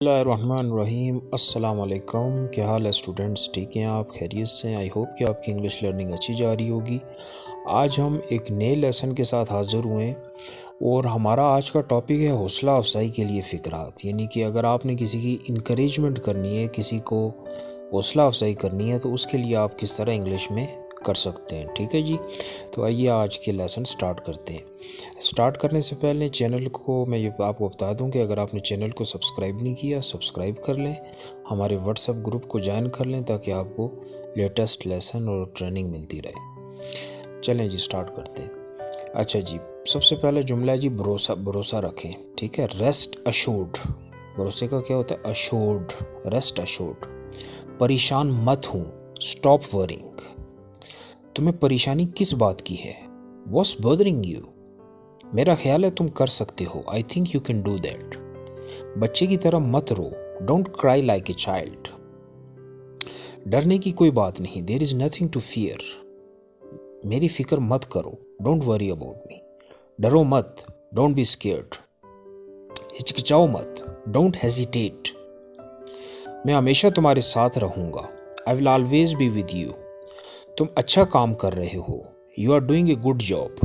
बिस्मिल्लाहिर्रहमानिर्रहीम। अस्सलाम वालेकुम। क्या हाल है स्टूडेंट्स? ठीक हैं आप? खैरियत से हैं? आई होप कि आपकी इंग्लिश लर्निंग अच्छी जा रही होगी। आज हम एक नए लेसन के साथ हाज़िर हुए हैं और हमारा आज का टॉपिक है हौसला अफजाई के लिए फ़िक्रात। यानी कि अगर आपने किसी की इनकरेजमेंट करनी है, किसी को हौसला अफजाई करनी है, तो उसके लिए आप किस तरह इंग्लिश में कर सकते हैं। ठीक है जी, तो आइए आज के लेसन स्टार्ट करते हैं। स्टार्ट करने से पहले चैनल को मैं ये आपको बता दूं कि अगर आपने चैनल को सब्सक्राइब नहीं किया, सब्सक्राइब कर लें, हमारे व्हाट्सएप ग्रुप को ज्वाइन कर लें ताकि आपको लेटेस्ट लेसन और ट्रेनिंग मिलती रहे। चलें जी, स्टार्ट करते हैं। अच्छा जी, सबसे पहले जुमला है जी, भरोसा रखें। ठीक है, रेस्ट अशोर्ड। भरोसे का क्या होता है? Assured, rest assured. परेशान मत हूँ, स्टॉप वरिंग। तुम्हें परेशानी किस बात की है? What's bothering you? मेरा ख्याल है तुम कर सकते हो। I think you can do that. बच्चे की तरह मत रो। Don't cry like a child. डरने की कोई बात नहीं। There is nothing to fear. मेरी फिक्र मत करो। Don't worry about me. डरो मत। Don't be scared. हिचकिचाओ मत। Don't hesitate. मैं हमेशा तुम्हारे साथ रहूंगा। I will always be with you. तुम अच्छा काम कर रहे हो। You are doing a good job.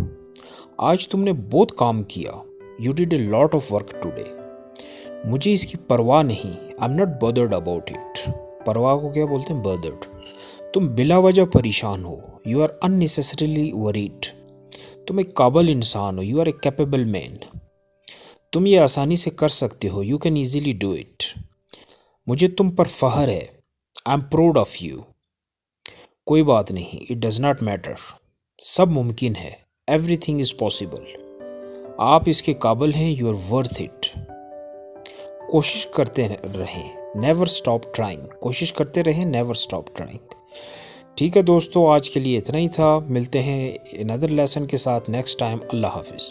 आज तुमने बहुत काम किया। You did a lot of work today. मुझे इसकी परवाह नहीं। I am not bothered about it. परवाह को क्या बोलते हैं? बॉदर्ड। तुम बिला वजह परेशान हो। You are unnecessarily worried. तुम एक काबिल इंसान हो। You are a capable man. तुम ये आसानी से कर सकते हो। You can easily do it. मुझे तुम पर फख्र है। I am proud of you. कोई बात नहीं। It does not matter. सब मुमकिन है। Everything is possible. आप इसके काबिल हैं। You are worth it. कोशिश करते रहें। Never stop trying. कोशिश करते रहें। Never stop trying. ठीक है दोस्तों, आज के लिए इतना ही था। मिलते हैं अनदर लेसन के साथ नेक्स्ट टाइम। अल्लाह हाफिज़।